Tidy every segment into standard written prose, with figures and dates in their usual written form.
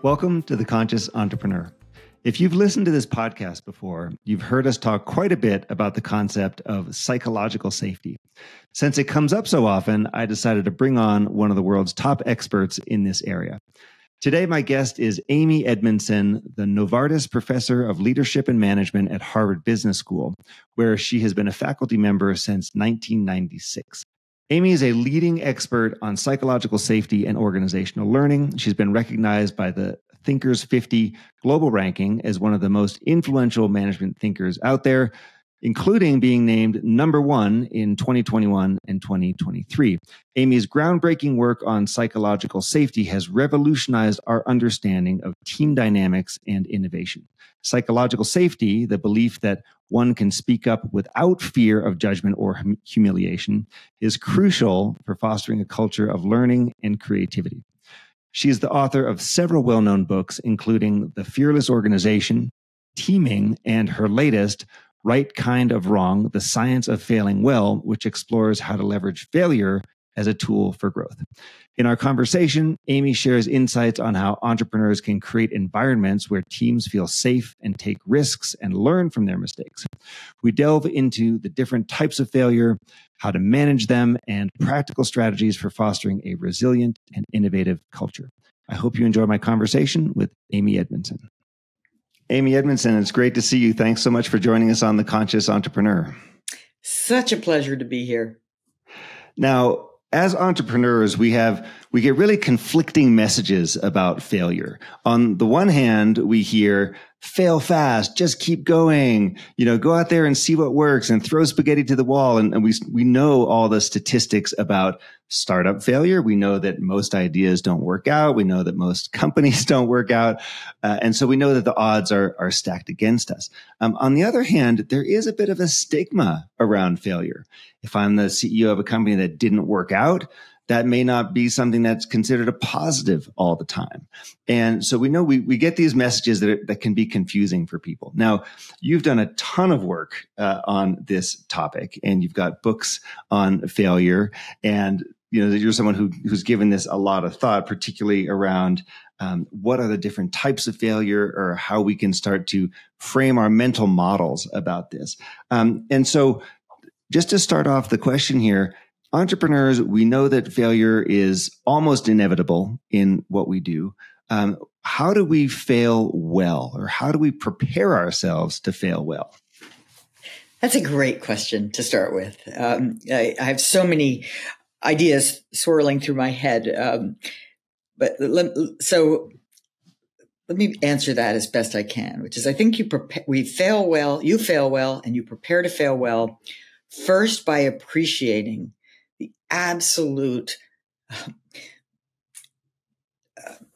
Welcome to The Conscious Entrepreneur. If you've listened to this podcast before, you've heard us talk quite a bit about the concept of psychological safety. Since it comes up so often, I decided to bring on one of the world's top experts in this area. Today, my guest is Amy Edmondson, the Novartis Professor of Leadership and Management at Harvard Business School, where she has been a faculty member since 1996. Amy is a leading expert on psychological safety and organizational learning. She's been recognized by the Thinkers 50 global ranking as one of the most influential management thinkers out there, including being named #1 in 2021 and 2023. Amy's groundbreaking work on psychological safety has revolutionized our understanding of team dynamics and innovation. Psychological safety, the belief that one can speak up without fear of judgment or humiliation, is crucial for fostering a culture of learning and creativity. She is the author of several well-known books, including The Fearless Organization, Teaming, and her latest, Right Kind of Wrong, The Science of Failing Well, which explores how to leverage failure as a tool for growth. In our conversation, Amy shares insights on how entrepreneurs can create environments where teams feel safe and take risks and learn from their mistakes. We delve into the different types of failure, how to manage them, and practical strategies for fostering a resilient and innovative culture. I hope you enjoy my conversation with Amy Edmondson. Amy Edmondson, it's great to see you. Thanks so much for joining us on The Conscious Entrepreneur. Such a pleasure to be here. Now, as entrepreneurs, we get really conflicting messages about failure. On the one hand, we hear, fail fast, just keep going, go out there and see what works and throw spaghetti to the wall. And we know all the statistics about startup failure. We know that most ideas don't work out. We know that most companies don't work out. And so we know that the odds are stacked against us. On the other hand, there is a bit of a stigma around failure. If I'm the CEO of a company that didn't work out, that may not be something that's considered a positive all the time. And so we know we get these messages that can be confusing for people. Now, you've done a ton of work on this topic, and you've got books on failure. And you're someone who's given this a lot of thought, particularly around what are the different types of failure, or how we can start to frame our mental models about this. And so just to start off the question here, entrepreneurs, we know that failure is almost inevitable in what we do. How do we fail well, or how do we prepare ourselves to fail well? That's a great question to start with. I have so many ideas swirling through my head. So let me answer that as best I can, which is I think you fail well, and you prepare to fail well first by appreciating the absolute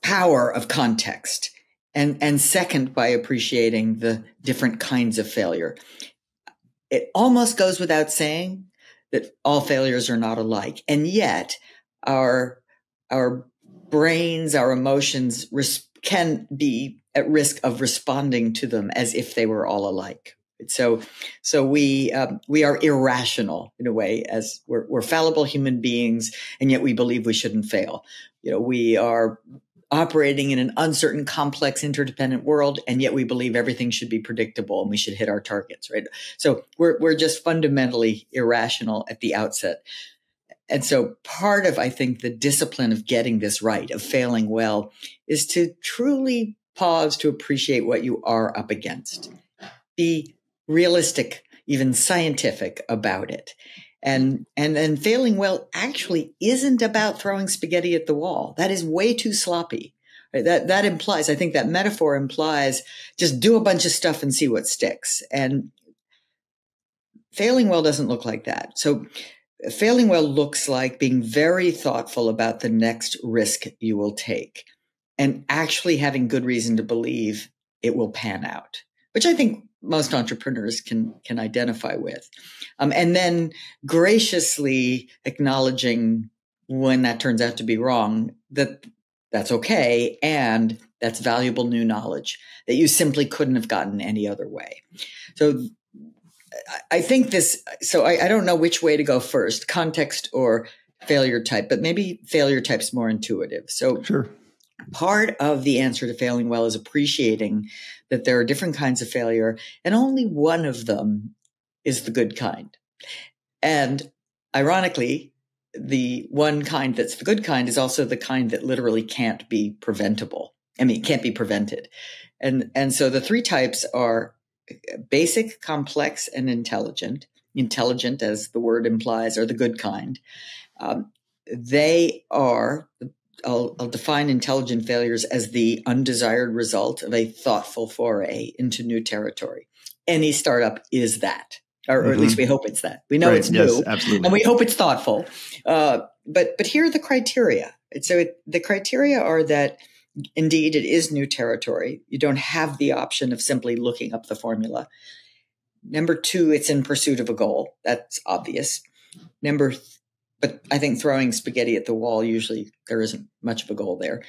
power of context, and second by appreciating the different kinds of failure. It almost goes without saying that all failures are not alike, and yet our brains, our emotions can be at risk of responding to them as if they were all alike. So we are irrational in a way, as we're fallible human beings, and yet we believe we shouldn't fail. We are operating in an uncertain, complex, interdependent world, and yet we believe everything should be predictable and we should hit our targets, right? So we're just fundamentally irrational at the outset. And so part of, I think, the discipline of getting this right, of failing well, is to truly pause to appreciate what you are up against. Be realistic, even scientific about it. And then failing well actually isn't about throwing spaghetti at the wall. That is way too sloppy. Right? That implies, I think that metaphor implies, just do a bunch of stuff and see what sticks. And failing well doesn't look like that. So failing well looks like being very thoughtful about the next risk you will take, and actually having good reason to believe it will pan out, which I think most entrepreneurs can identify with. And then graciously acknowledging when that turns out to be wrong, that's okay. And that's valuable new knowledge that you simply couldn't have gotten any other way. So I think I don't know which way to go first, context or failure type, but maybe failure type's more intuitive. So sure. part of the answer to failing well is appreciating that there are different kinds of failure, and only one of them is the good kind. And ironically, the one kind that's the good kind is also the kind that literally can't be preventable. I mean, can't be prevented. And so the three types are basic, complex, and intelligent. Intelligent, as the word implies, are the good kind. They are, I'll define intelligent failures as the undesired result of a thoughtful foray into new territory. Any startup is that, or at least we hope it's that. We know it's new, absolutely, and we hope it's thoughtful. But here are the criteria. So the criteria are that, indeed, it is new territory. You don't have the option of simply looking up the formula. Number two, it's in pursuit of a goal. That's obvious. But I think throwing spaghetti at the wall, usually there isn't much of a goal there.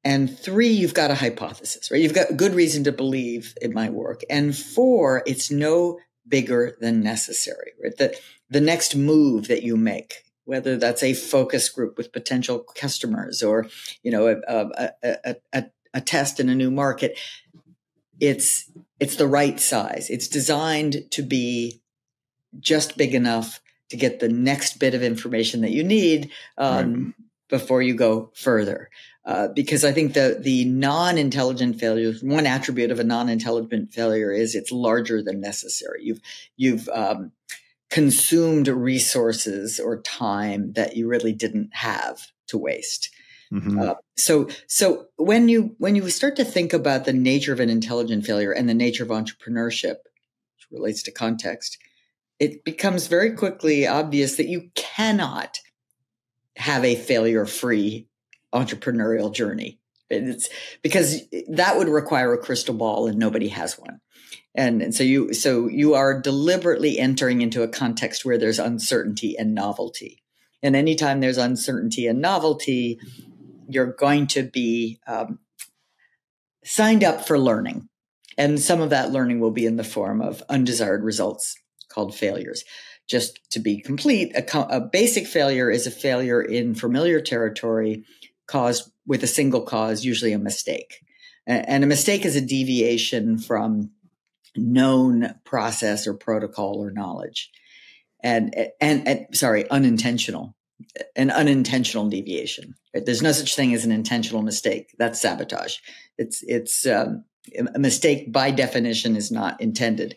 And three, you've got a hypothesis, right? You've got good reason to believe it might work. And four, it's no bigger than necessary, right? The next move that you make, whether that's a focus group with potential customers or, a test in a new market, it's the right size. It's designed to be just big enough to get the next bit of information that you need before you go further. Because I think the non-intelligent failure, one attribute of a non-intelligent failure is it's larger than necessary. You've consumed resources or time that you really didn't have to waste. So when you start to think about the nature of an intelligent failure and the nature of entrepreneurship, which relates to context, it becomes very quickly obvious that you cannot have a failure-free entrepreneurial journey. It's because that would require a crystal ball, and nobody has one. And so you are deliberately entering into a context where there's uncertainty and novelty. And anytime there's uncertainty and novelty, you're going to be signed up for learning. And some of that learning will be in the form of undesired results called failures. Just to be complete, a basic failure is a failure in familiar territory caused with a single cause, usually a mistake. And a mistake is a deviation from known process or protocol or knowledge. And unintentional. An unintentional deviation. Right? There's no such thing as an intentional mistake. That's sabotage. It's a mistake by definition is not intended.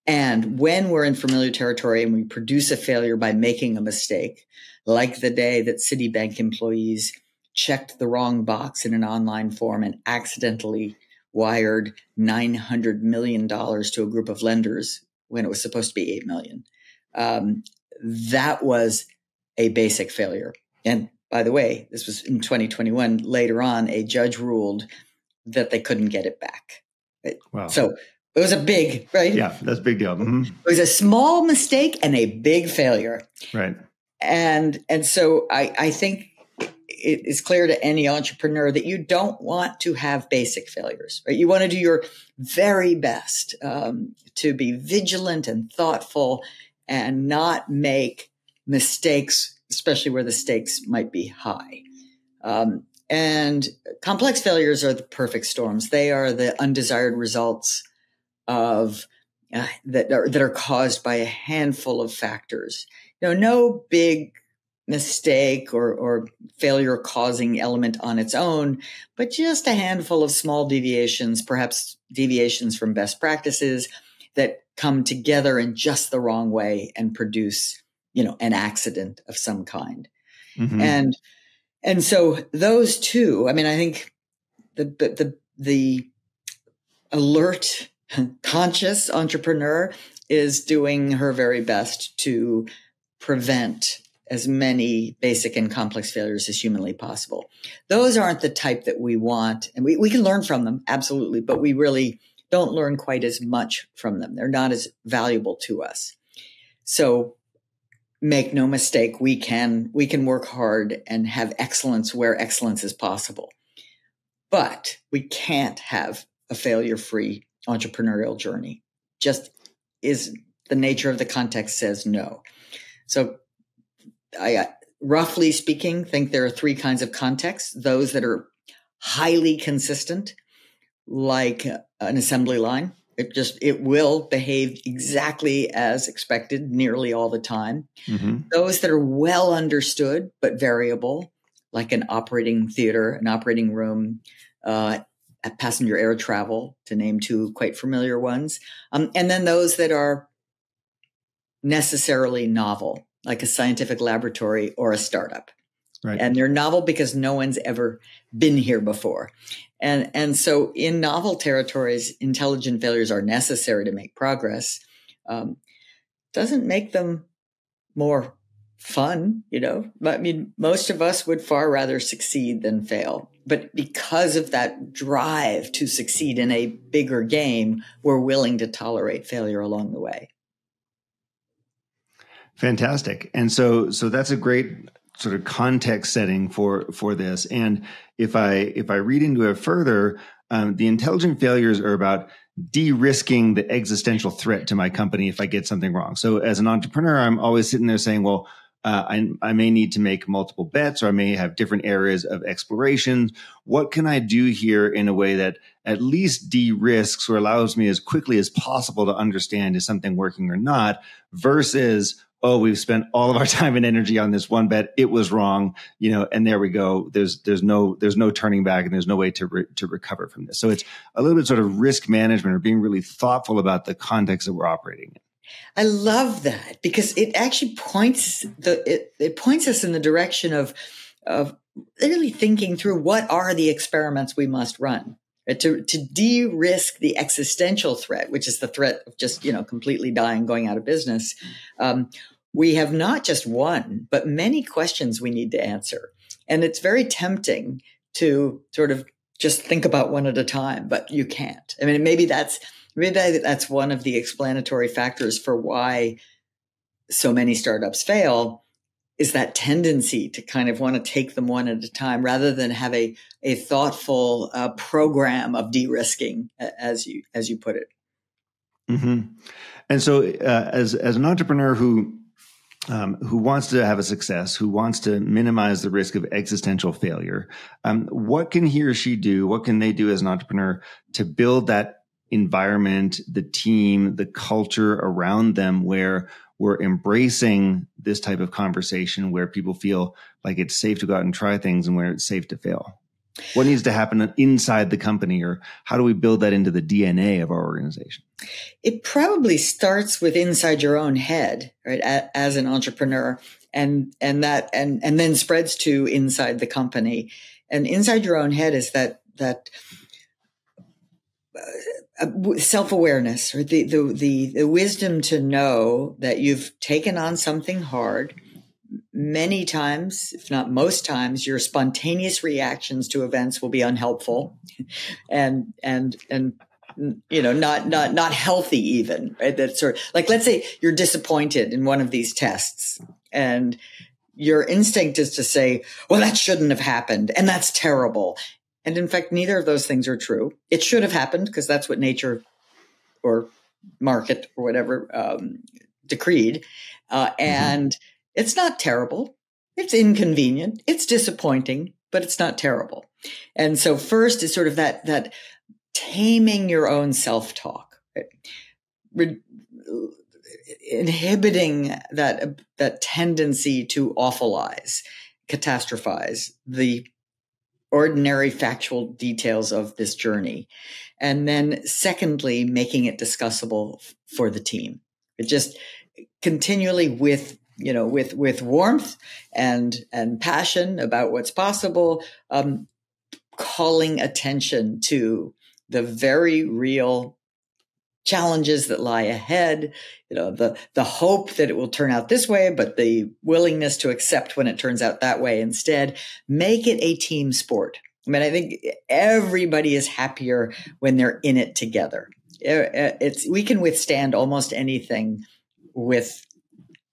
And when we're in familiar territory and we produce a failure by making a mistake, like the day that Citibank employees checked the wrong box in an online form and accidentally wired $900 million to a group of lenders when it was supposed to be 8 million. That was a basic failure. And by the way, this was in 2021. Later on, a judge ruled that they couldn't get it back. Right? Wow. So it was a big, right? Yeah, that's a big deal. Mm-hmm. It was a small mistake and a big failure. Right. And so I think it is clear to any entrepreneur that you don't want to have basic failures, right? You want to do your very best to be vigilant and thoughtful and not make mistakes, especially where the stakes might be high. And complex failures are the perfect storms. They are the undesired results of that are caused by a handful of factors. No big mistake or failure causing element on its own, but just a handful of small deviations, perhaps deviations from best practices that come together in just the wrong way and produce, an accident of some kind. Mm-hmm. And so those two, I mean, I think the alert, conscious entrepreneur is doing her very best to prevent as many basic and complex failures as humanly possible. Those aren't the type that we want. And we can learn from them, absolutely, but we really don't learn quite as much from them. They're not as valuable to us. So make no mistake, we can work hard and have excellence where excellence is possible. But we can't have a failure-free entrepreneurial journey. Just is the nature of the context says no. So I, roughly speaking, think there are three kinds of contexts: those that are highly consistent, like an assembly line. It will behave exactly as expected nearly all the time. Mm-hmm. Those that are well understood but variable, like an operating theater, an operating room, passenger air travel, to name two quite familiar ones. And then those that are necessarily novel, like a scientific laboratory or a startup. Right. And they're novel because no one's ever been here before. And so in novel territories, intelligent failures are necessary to make progress. Doesn't make them more fun, I mean, most of us would far rather succeed than fail. But because of that drive to succeed in a bigger game, we're willing to tolerate failure along the way. Fantastic. And so that's a great sort of context setting for this. And if I read into it further, the intelligent failures are about de-risking the existential threat to my company if I get something wrong. So as an entrepreneur, I'm always sitting there saying, well, I may need to make multiple bets, or I may have different areas of exploration. What can I do here in a way that at least de-risks or allows me as quickly as possible to understand is something working or not, versus, oh, we've spent all of our time and energy on this one bet. It was wrong, and there we go. There's no turning back, and there's no way to recover from this. So it's a little bit sort of risk management, or being really thoughtful about the context that we're operating in. I love that, because it actually points us in the direction of really thinking through what are the experiments we must run to de-risk the existential threat, which is the threat of just completely dying, going out of business. We have not just one, but many questions we need to answer, and it's very tempting to sort of just think about one at a time, but you can't. I mean, maybe that's one of the explanatory factors for why so many startups fail, is that tendency to kind of want to take them one at a time rather than have a thoughtful program of de-risking, as you put it. Mm-hmm. And so as an entrepreneur who wants to have a success, who wants to minimize the risk of existential failure, what can he or she do? What can they do as an entrepreneur to build that environment, the team, the culture around them, where we're embracing this type of conversation, where people feel like it's safe to go out and try things and where it's safe to fail? What needs to happen inside the company, or how do we build that into the DNA of our organization? It probably starts with inside your own head, right? As an entrepreneur, and then spreads to inside the company. And inside your own head is that self-awareness, or the wisdom to know that you've taken on something hard. Many times, if not most times, your spontaneous reactions to events will be unhelpful and not healthy even, right? That's sort of like, let's say you're disappointed in one of these tests, and your instinct is to say, well, that shouldn't have happened, and that's terrible. And in fact, neither of those things are true. It should have happened because that's what nature or market or whatever decreed. And it's not terrible. It's inconvenient. It's disappointing, but it's not terrible. And so first is sort of that taming your own self-talk, right? Inhibiting that tendency to awfulize, catastrophize the ordinary factual details of this journey. And then secondly, making it discussable for the team. It just continually with warmth and passion about what's possible, calling attention to the very real challenges that lie ahead, the hope that it will turn out this way, but the willingness to accept when it turns out that way instead. Make it a team sport. I mean, I think everybody is happier when they're in it together. We can withstand almost anything with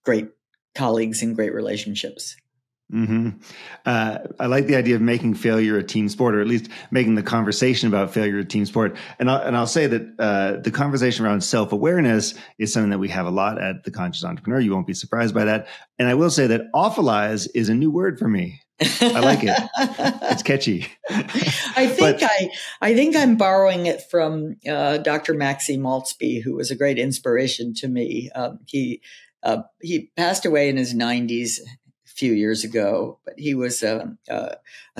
great colleagues and great relationships. Mm-hmm. I like the idea of making failure a team sport, or at least making the conversation about failure a team sport. And I'll say that the conversation around self-awareness is something that we have a lot at The Conscious Entrepreneur. You won't be surprised by that. And I will say that awfulize is a new word for me. I like it. It's catchy. I think I'm borrowing it from Dr. Maxie Maltzby, who was a great inspiration to me. He passed away in his 90s a few years ago, but he was a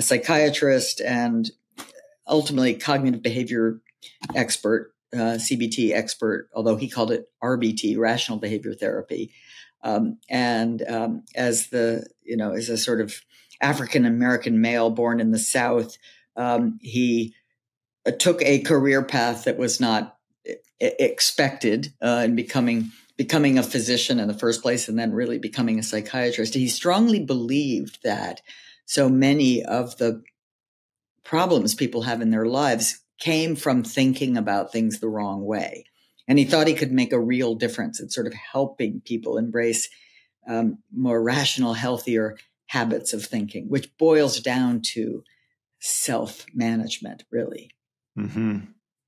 psychiatrist and ultimately cognitive behavior expert, CBT expert, although he called it RBT, rational behavior therapy. As a sort of African-American male born in the South, he took a career path that was not expected in becoming a physician in the first place and then really becoming a psychiatrist. He strongly believed that so many of the problems people have in their lives came from thinking about things the wrong way. And he thought he could make a real difference in sort of helping people embrace more rational, healthier habits of thinking, which boils down to self-management, really. Mm-hmm.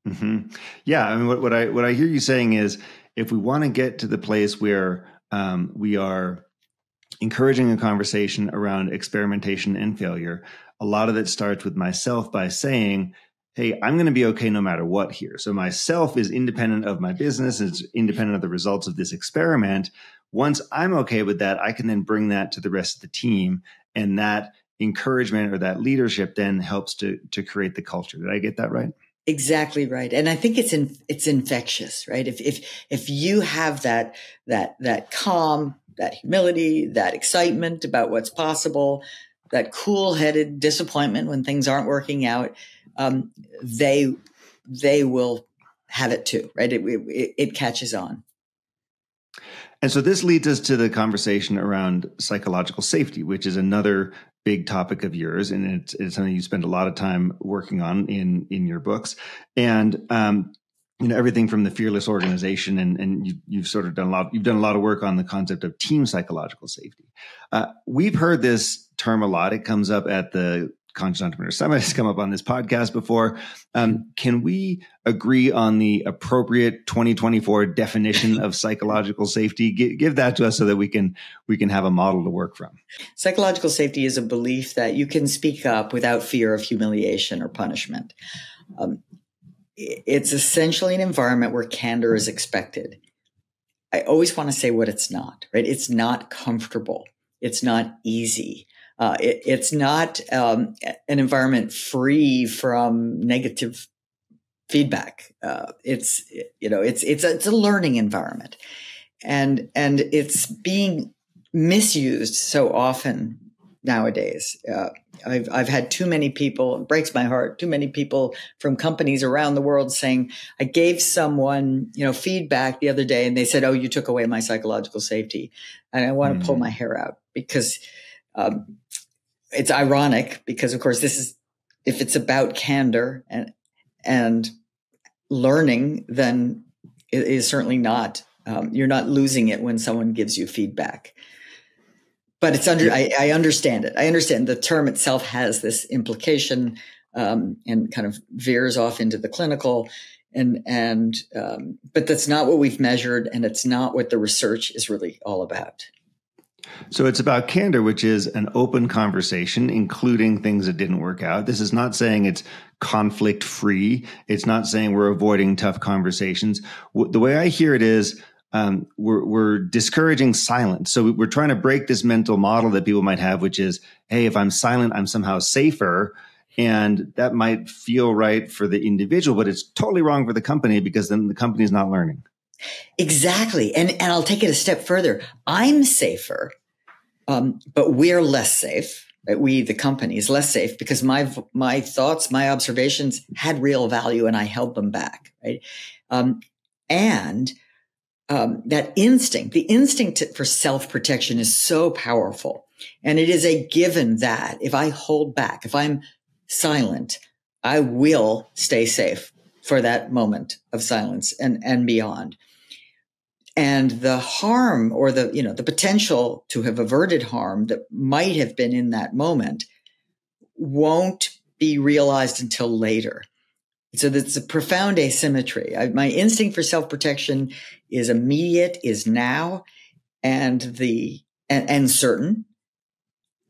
Mm-hmm. Yeah. I mean, what I hear you saying is, if we want to get to the place where we are encouraging a conversation around experimentation and failure, a lot of it starts with myself by saying, hey, I'm going to be okay no matter what here. So myself is independent of my business. It's independent of the results of this experiment. Once I'm okay with that, I can then bring that to the rest of the team. And that encouragement or that leadership then helps to create the culture. Did I get that right? Exactly right. And I think it's infectious, right? If you have that calm, that humility, that excitement about what's possible, that cool-headed disappointment when things aren't working out, they will have it too, right? It catches on. And so this leads us to the conversation around psychological safety, which is another big topic of yours, and it's something you spend a lot of time working on in your books. And everything from the fearless organization, and you've sort of done a lot of work on the concept of team psychological safety. We've heard this term a lot. It comes up at the Conscious Entrepreneur Summit. It's come up on this podcast before. Can we agree on the appropriate 2024 definition of psychological safety? Give that to us so that we can have a model to work from. Psychological safety is a belief that you can speak up without fear of humiliation or punishment. It's essentially an environment where candor is expected. I always want to say what it's not, right? It's not comfortable. It's not easy. It's not an environment free from negative feedback. It's a learning environment, and it's being misused so often nowadays. I've had too many people, it breaks my heart, too many people from companies around the world saying, I gave someone, feedback the other day and they said, oh, you took away my psychological safety. And I want to pull my hair out because it's ironic because, of course, if it's about candor and learning, then it is certainly not, you're not losing it when someone gives you feedback. But it's I understand it. I understand the term itself has this implication and kind of veers off into the clinical, but that's not what we've measured, and it's not what the research is really all about. So it's about candor, which is an open conversation, including things that didn't work out. This is not saying it's conflict free. It's not saying we're avoiding tough conversations. The way I hear it is, we're discouraging silence. So we're trying to break this mental model that people might have, which is, hey, if I'm silent, I'm somehow safer. And that might feel right for the individual, but it's totally wrong for the company because then the company is not learning. Exactly. And I'll take it a step further. I'm safer, but we're less safe. Right? We, the company, is less safe because my thoughts, my observations had real value and I held them back. Right. That instinct, the instinct for self-protection is so powerful. And it is a given that if I hold back, if I'm silent, I will stay safe for that moment of silence and beyond. And the harm or the potential to have averted harm that might have been in that moment won't be realized until later. So there's a profound asymmetry. My instinct for self-protection is immediate, is now, and certain.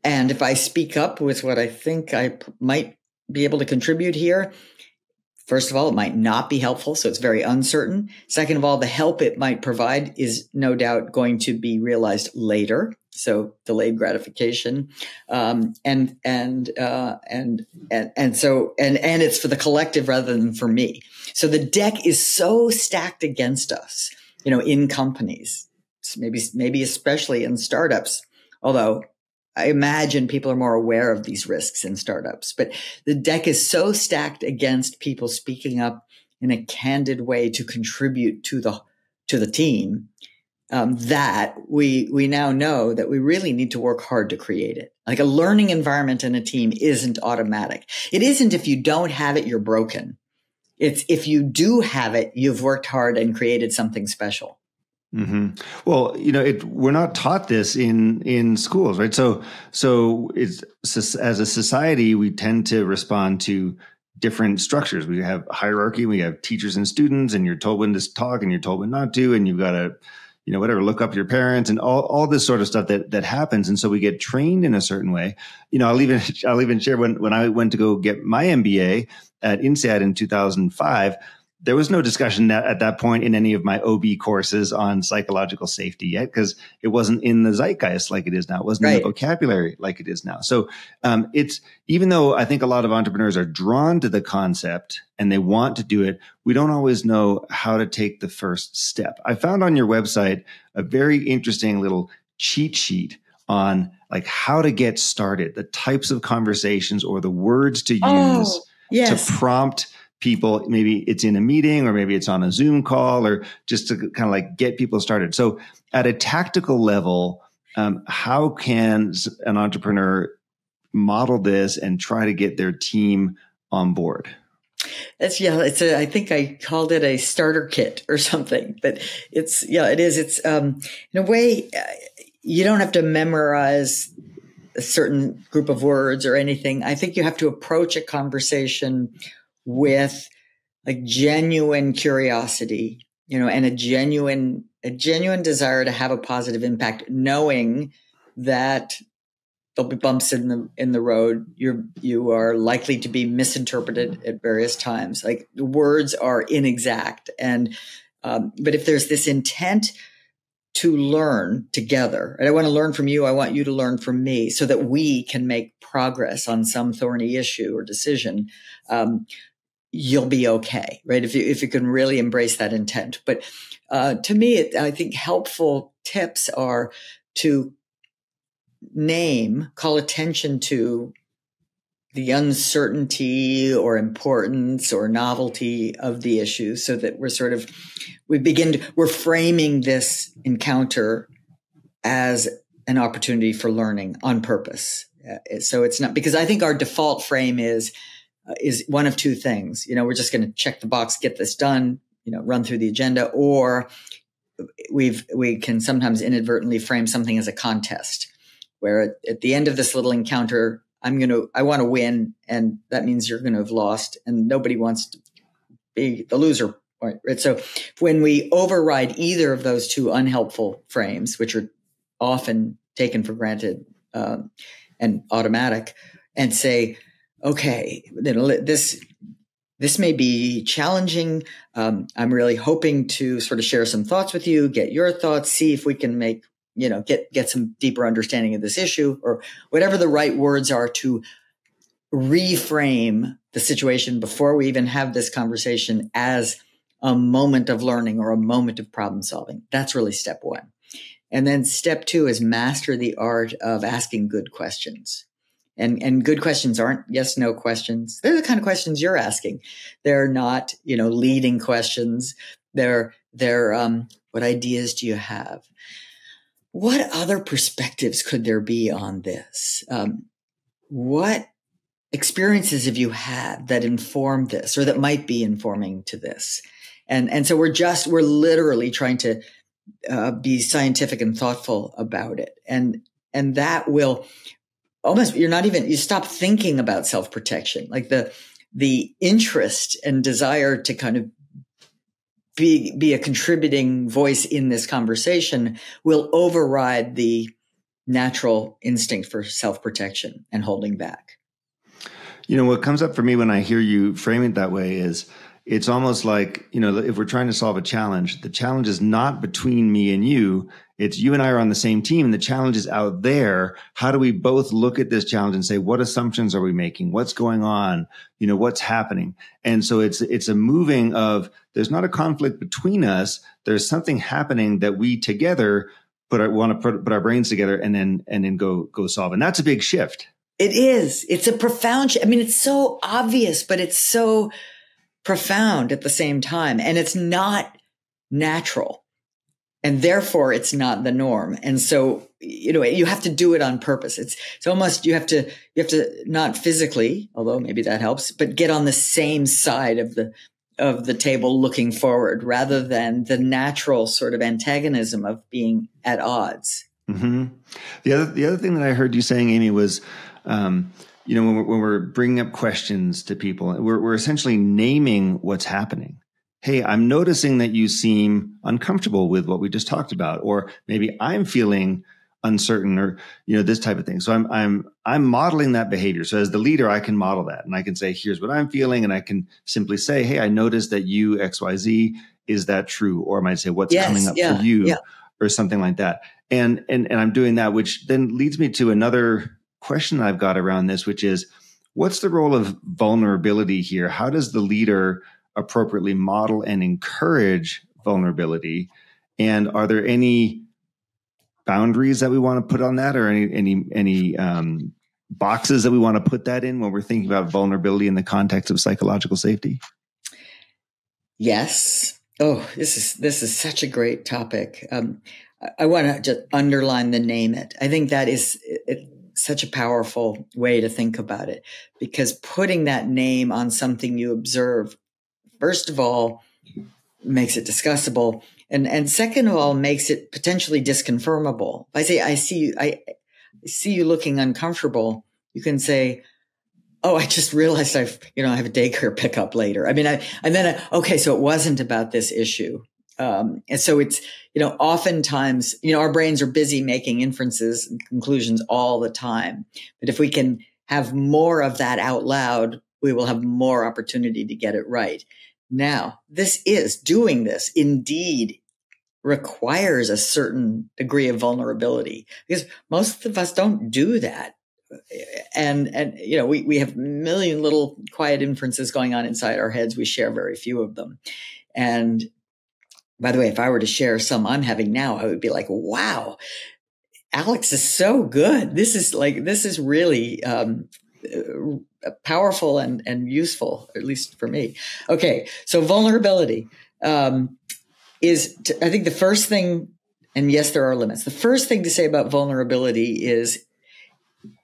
And if I speak up with what I think I might be able to contribute here, first of all, it might not be helpful, so it's very uncertain. Second of all, the help it might provide is no doubt going to be realized later, so delayed gratification, and it's for the collective rather than for me. So the deck is so stacked against us, in companies, maybe especially in startups, although I imagine people are more aware of these risks in startups, but the deck is so stacked against people speaking up in a candid way to contribute to the team, that we now know that we really need to work hard to create it. Like a learning environment in a team isn't automatic. It isn't if you don't have it, you're broken. It's if you do have it, you've worked hard and created something special. Mm-hmm. Well, we're not taught this in schools, right? So it's, as a society, we tend to respond to different structures. We have hierarchy. We have teachers and students, and you're told when to talk, and you're told when not to, and you've got to, look up your parents, and all this sort of stuff that happens. And so we get trained in a certain way. I'll even share when I went to go get my MBA at INSEAD in 2005. There was no discussion at that point in any of my OB courses on psychological safety yet, because it wasn't in the zeitgeist like it is now. It wasn't in the vocabulary like it is now. So it's, even though I think a lot of entrepreneurs are drawn to the concept and they want to do it, we don't always know how to take the first step. I found on your website a very interesting little cheat sheet on like how to get started, the types of conversations or the words to use to prompt people. Maybe it's in a meeting, or maybe it's on a Zoom call, or just to kind of like get people started. So at a tactical level, how can an entrepreneur model this and try to get their team on board? I think I called it a starter kit or something, but it is. It's, in a way, you don't have to memorize a certain group of words or anything. I think you have to approach a conversation with like genuine curiosity, and a genuine desire to have a positive impact, knowing that there'll be bumps in the road. You are likely to be misinterpreted at various times. Like the words are inexact, but if there's this intent to learn together, and I want to learn from you, I want you to learn from me, so that we can make progress on some thorny issue or decision, you'll be okay, right? If you can really embrace that intent. But to me, I think helpful tips are to call attention to the uncertainty or importance or novelty of the issue, so that we're framing this encounter as an opportunity for learning on purpose. So it's not, because I think our default frame is one of two things. We're just going to check the box, get this done, run through the agenda, or we can sometimes inadvertently frame something as a contest, where at the end of this little encounter, I want to win, and that means you're going to have lost, and nobody wants to be the loser. Right? So when we override either of those two unhelpful frames, which are often taken for granted and automatic, and say, okay, this may be challenging. I'm really hoping to sort of share some thoughts with you, get your thoughts, see if we can make, get some deeper understanding of this issue, or whatever the right words are to reframe the situation before we even have this conversation as a moment of learning or a moment of problem solving. That's really step one. And then step two is master the art of asking good questions. And good questions aren't yes, no questions. They're the kind of questions you're asking. They're not, leading questions. They're what ideas do you have? What other perspectives could there be on this? What experiences have you had that inform this, or that might be informing to this? And so we're literally trying to be scientific and thoughtful about it. And that will almost, you stop thinking about self-protection, like the interest and desire to kind of be a contributing voice in this conversation will override the natural instinct for self-protection and holding back. What comes up for me when I hear you frame it that way is it's almost like, if we're trying to solve a challenge, the challenge is not between me and you. It's you and I are on the same team, and the challenge is out there. How do we both look at this challenge and say, what assumptions are we making? What's going on? What's happening? And so it's a moving of, there's not a conflict between us. There's something happening that we together want to put our brains together and then go solve. And that's a big shift. It is. It's a profound shift. I mean, it's so obvious, but it's so profound at the same time. And it's not natural. And therefore it's not the norm. And so, you have to do it on purpose. It's almost, you have to not physically, although maybe that helps, but get on the same side of the table looking forward rather than the natural sort of antagonism of being at odds. Mm-hmm. The other thing that I heard you saying, Amy, was, when we're bringing up questions to people, we're essentially naming what's happening. Hey, I'm noticing that you seem uncomfortable with what we just talked about, or maybe I'm feeling uncertain, or this type of thing. So I'm modeling that behavior. So as the leader, I can model that, and I can say, here's what I'm feeling, and I can simply say, hey, I noticed that you XYZ. Is that true? Or I might say, what's coming up for you, or something like that. And I'm doing that, which then leads me to another question I've got around this, which is, what's the role of vulnerability here? How does the leader appropriately model and encourage vulnerability? And are there any boundaries that we want to put on that, or any boxes that we want to put that in when we're thinking about vulnerability in the context of psychological safety? Yes. Oh, this is such a great topic. I want to just underline the name it. I think that is such a powerful way to think about it, because putting that name on something you observe, first of all, makes it discussable. And second of all, makes it potentially disconfirmable. If I say, I see you looking uncomfortable, you can say, oh, I just realized I have a daycare pickup later. I mean, okay, so it wasn't about this issue. And so it's, oftentimes, our brains are busy making inferences and conclusions all the time. But if we can have more of that out loud, we will have more opportunity to get it right. Now, doing this indeed requires a certain degree of vulnerability, because most of us don't do that. And we have a million little quiet inferences going on inside our heads. We share very few of them. And by the way, if I were to share some I'm having now, I would be like, wow, Alex is so good. This is really powerful and useful, at least for me. Okay. So vulnerability I think the first thing, and yes, there are limits. The first thing to say about vulnerability is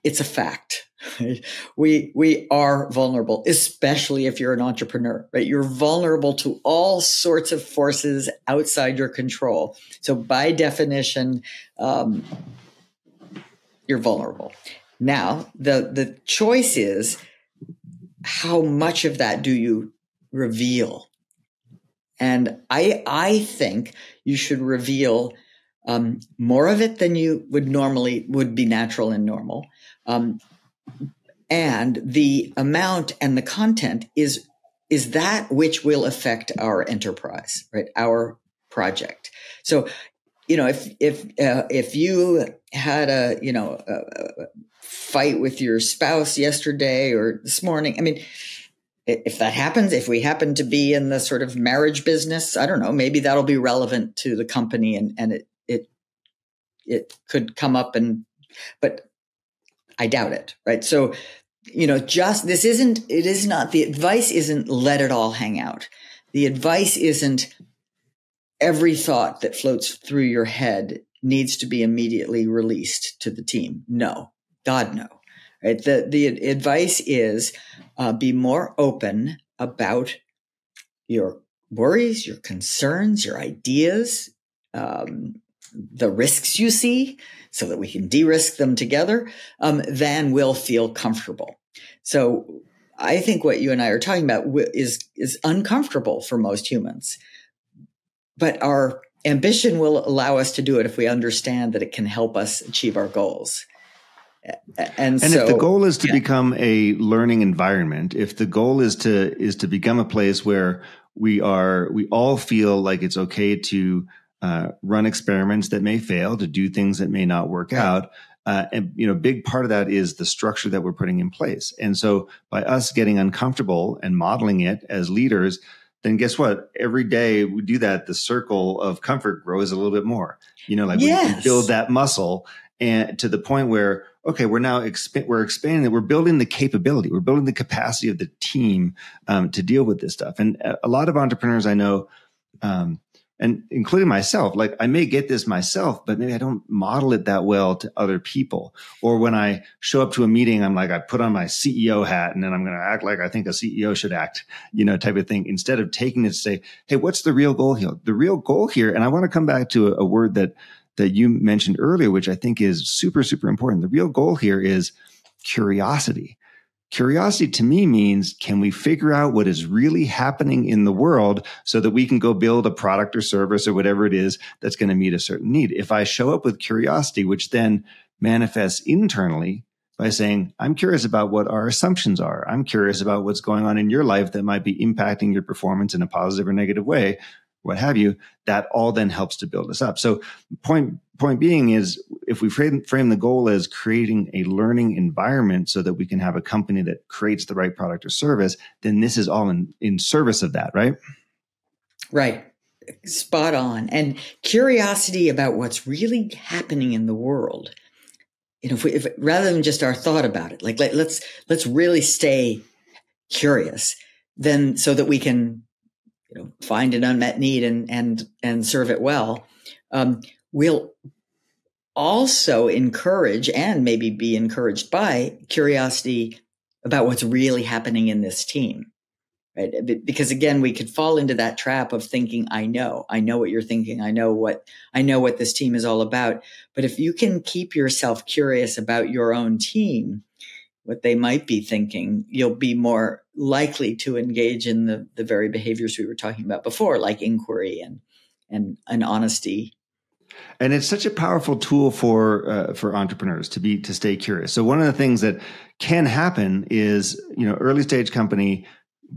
it's a fact. Right? We are vulnerable, especially if you're an entrepreneur, right? You're vulnerable to all sorts of forces outside your control. So by definition, you're vulnerable. Now, the choice is, how much of that do you reveal? And I think you should reveal more of it than you would be natural and normal. And the amount and the content is that which will affect our enterprise, right? Our project. So, if you had a fight with your spouse yesterday or this morning, I mean, if that happens, if we happen to be in the sort of marriage business, I don't know, maybe that'll be relevant to the company and it could come up but I doubt it, right? So, the advice isn't let it all hang out. The advice isn't every thought that floats through your head needs to be immediately released to the team. No, God, no. Right? The advice is be more open about your worries, your concerns, your ideas, the risks you see, so that we can de-risk them together, then we'll feel comfortable. So I think what you and I are talking about is uncomfortable for most humans. But our ambition will allow us to do it if we understand that it can help us achieve our goals. And so, if the goal is to become a learning environment, if the goal is to become a place where we all feel like it's okay to run experiments that may fail, to do things that may not work out. And, a big part of that is the structure that we're putting in place. And so by us getting uncomfortable and modeling it as leaders, then guess what? Every day we do that, the circle of comfort grows a little bit more, we can build that muscle, and to the point where, okay, we're now we're expanding it. We're building the capability. We're building the capacity of the team to deal with this stuff. And a lot of entrepreneurs I know, and including myself, like I may get this myself, but maybe I don't model it that well to other people. Or when I show up to a meeting, I'm like, I put on my CEO hat and then I'm going to act like I think a CEO should act, type of thing, instead of taking it to say, hey, what's the real goal here? The real goal here. And I want to come back to a word that you mentioned earlier, which I think is super, super important. The real goal here is curiosity. Curiosity to me means, can we figure out what is really happening in the world so that we can go build a product or service or whatever it is that's going to meet a certain need? If I show up with curiosity, which then manifests internally by saying, I'm curious about what our assumptions are. I'm curious about what's going on in your life that might be impacting your performance in a positive or negative way, what have you, that all then helps to build us up. So point being is, if we frame the goal as creating a learning environment so that we can have a company that creates the right product or service, then this is all in service of that, right? Right. Spot on. And curiosity about what's really happening in the world. If rather than just our thought about it, like let's really stay curious, then so that we can find an unmet need and serve it well. We'll also encourage and maybe be encouraged by curiosity about what's really happening in this team, right? Because again, we could fall into that trap of thinking, I know what you're thinking. I know what this team is all about. But if you can keep yourself curious about your own team, what they might be thinking, you'll be more likely to engage in the very behaviors we were talking about before, like inquiry and honesty. And it's such a powerful tool for entrepreneurs to stay curious. So one of the things that can happen is, early stage company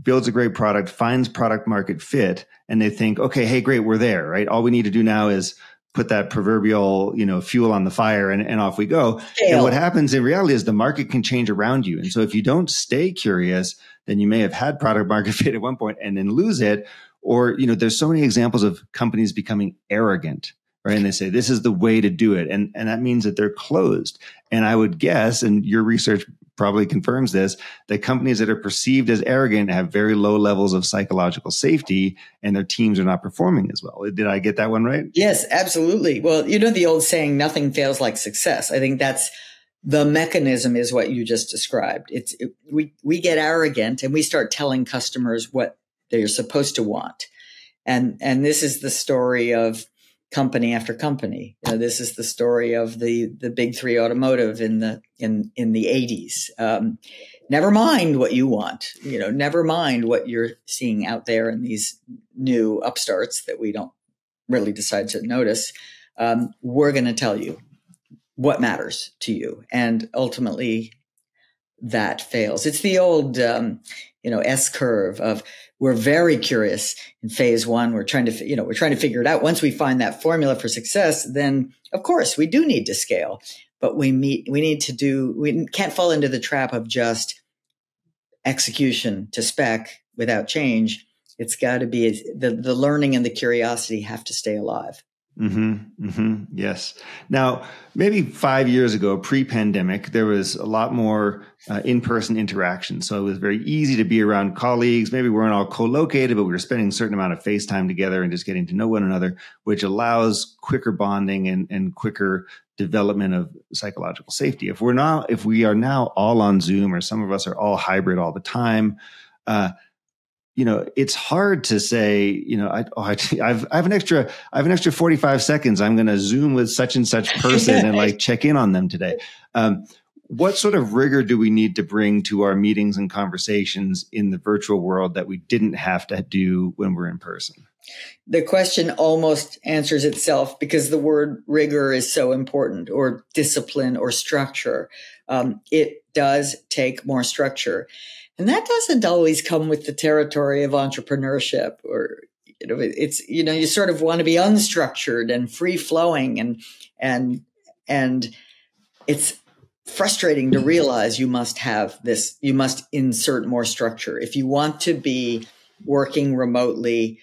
builds a great product, finds product market fit, and they think, okay, hey, great, we're there, right? All we need to do now is put that proverbial, fuel on the fire and off we go. Scale. And what happens in reality is the market can change around you. And so if you don't stay curious, then you may have had product market fit at one point and then lose it. Or, there's so many examples of companies becoming arrogant, right? And they say, this is the way to do it. And that means that they're closed. And I would guess, and your research probably confirms this, that companies that are perceived as arrogant have very low levels of psychological safety and their teams are not performing as well. Did I get that one right? Yes, absolutely. Well, the old saying, nothing fails like success. I think that's the mechanism is what you just described. We get arrogant and we start telling customers what they're supposed to want. And this is the story of company after company. This is the story of the big three automotive in the 80s. Never mind what you want, never mind what you're seeing out there in these new upstarts that we don't really decide to notice. We're going to tell you what matters to you. And ultimately that fails. It's the old, S curve of, we're very curious in phase one. We're trying to figure it out. Once we find that formula for success, then of course we do need to scale, but we can't fall into the trap of just execution to spec without change. It's got to be the learning and the curiosity have to stay alive. Mm-hmm, mm-hmm, yes. Now, maybe 5 years ago, pre-pandemic, there was a lot more in-person interaction. So it was very easy to be around colleagues. Maybe we weren't all co-located, but we were spending a certain amount of face time together and just getting to know one another, which allows quicker bonding and quicker development of psychological safety. If we are now all on Zoom, or some of us are all hybrid all the time, it's hard to say, I have an extra 45 seconds. I'm going to Zoom with such and such person and check in on them today. what sort of rigor do we need to bring to our meetings and conversations in the virtual world that we didn't have to do when we're in person? The question almost answers itself because the word rigor is so important, or discipline or structure. It does take more structure. And that doesn't always come with the territory of entrepreneurship, or, it's, you sort of want to be unstructured and free flowing, and it's frustrating to realize you must have this, you must insert more structure. If you want to be working remotely,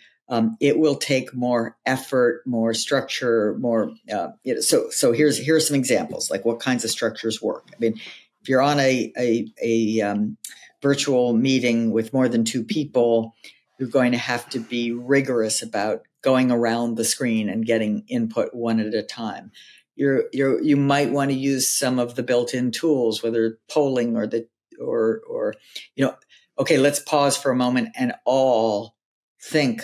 it will take more effort, more structure, more. So here's some examples, like what kinds of structures work. I mean, if you're on a virtual meeting with more than two people, you're going to have to be rigorous about going around the screen and getting input one at a time. You might want to use some of the built-in tools, whether polling or okay, let's pause for a moment and all think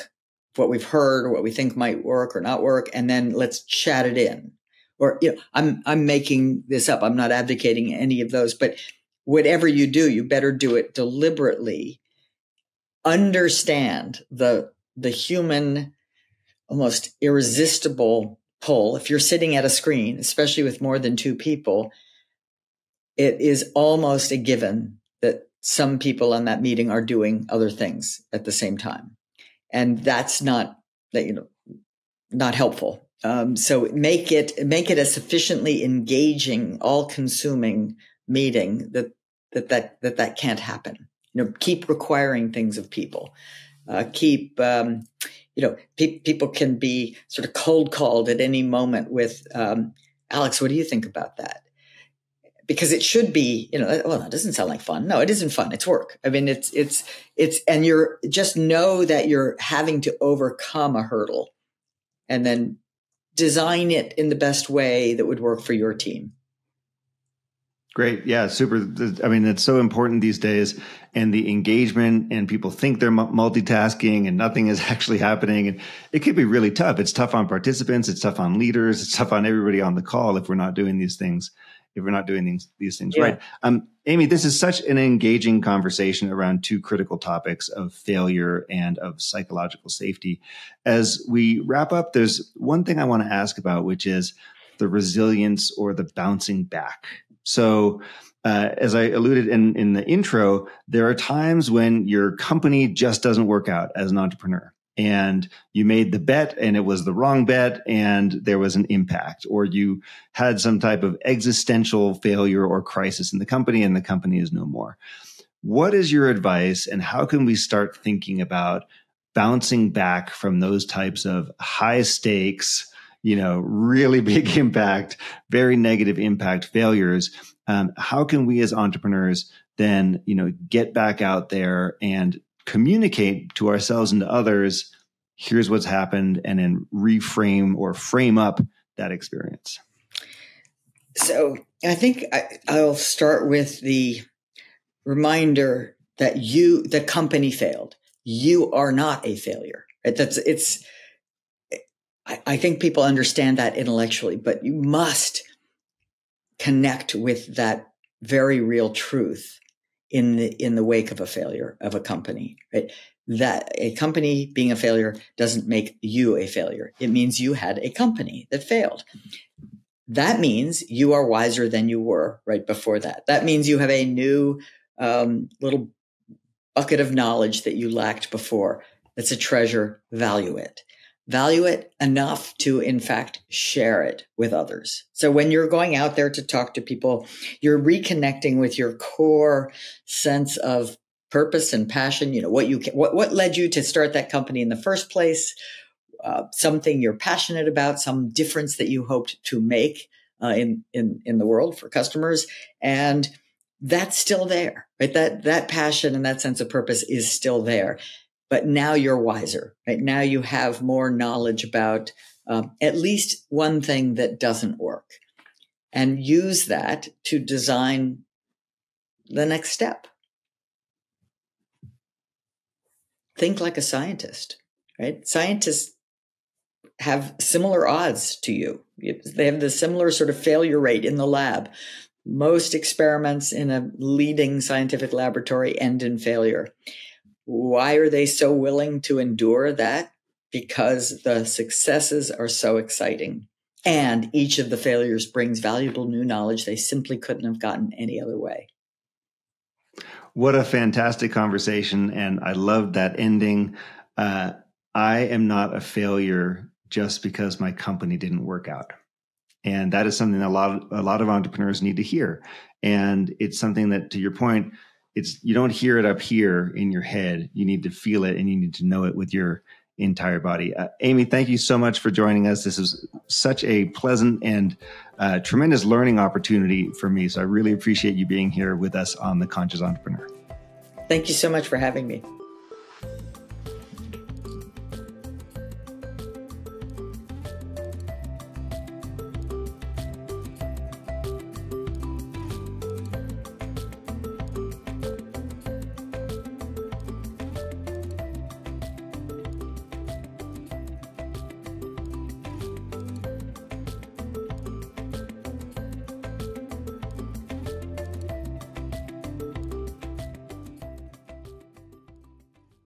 what we've heard or what we think might work or not work, and then let's chat it in. Or, I'm making this up. I'm not advocating any of those, but whatever you do, you better do it deliberately. Understand the human, almost irresistible pull. If you're sitting at a screen, especially with more than two people, it is almost a given that some people on that meeting are doing other things at the same time. And that's not helpful. So make it a sufficiently engaging, all-consuming meeting that can't happen. Keep requiring things of people. People can be sort of cold called at any moment with, Alex, what do you think about that? Because it should be, well, that doesn't sound like fun. No, it isn't fun. It's work. I mean, it's, and you're just know that you're having to overcome a hurdle and then design it in the best way that would work for your team. Great. Yeah, super. I mean, it's so important these days, and the engagement, and people think they're multitasking and nothing is actually happening. And it could be really tough. It's tough on participants. It's tough on leaders. It's tough on everybody on the call if we're not doing these things. If we're not doing these things right. Amy, this is such an engaging conversation around two critical topics of failure and of psychological safety. As we wrap up, there's one thing I want to ask about, which is the resilience or the bouncing back. So as I alluded in the intro, there are times when your company just doesn't work out as an entrepreneur. And you made the bet and it was the wrong bet and there was an impact, or you had some type of existential failure or crisis in the company and the company is no more. What is your advice, and how can we start thinking about bouncing back from those types of high stakes, really big impact, very negative impact failures? How can we as entrepreneurs then, get back out there and communicate to ourselves and to others, here's what's happened, and then reframe or frame up that experience? So I think I'll start with the reminder that the company failed. You are not a failure. Right? I think people understand that intellectually, but you must connect with that very real truth in the wake of a failure of a company, right? That a company being a failure doesn't make you a failure. It means you had a company that failed. That means you are wiser than you were right before that. That means you have a new little bucket of knowledge that you lacked before. That's a treasure. Value it. Value it enough to, in fact, share it with others. So when you're going out there to talk to people, you're reconnecting with your core sense of purpose and passion. What led you to start that company in the first place? Something you're passionate about, some difference that you hoped to make in the world for customers, and that's still there, right? That passion and that sense of purpose is still there. But now you're wiser, right? Now you have more knowledge about at least one thing that doesn't work, and use that to design the next step. Think like a scientist, right? Scientists have similar odds to you. They have the similar sort of failure rate in the lab. Most experiments in a leading scientific laboratory end in failure. Why are they so willing to endure that? Because the successes are so exciting. And each of the failures brings valuable new knowledge they simply couldn't have gotten any other way. What a fantastic conversation. And I love that ending. I am not a failure just because my company didn't work out. And that is something that a lot of entrepreneurs need to hear. And it's something that, to your point, you don't hear it up here in your head. You need to feel it and you need to know it with your entire body. Amy, thank you so much for joining us. This is such a pleasant and tremendous learning opportunity for me. So I really appreciate you being here with us on The Conscious Entrepreneur. Thank you so much for having me.